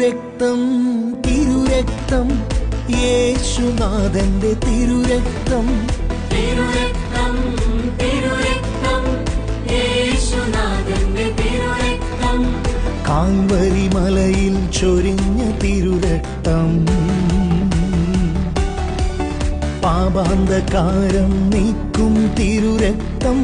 തിരുരക്തം തിരുരക്തം യേശുനാഥന്റെ തിരുരക്തം തിരുരക്തം തിരുരക്തം യേശുനാഥന്റെ തിരുരക്തം കാൽവരി മലയിൽ ചൊരിഞ്ഞ തിരുരക്തം പാപാന്തകാരം നീക്കും തിരുരക്തം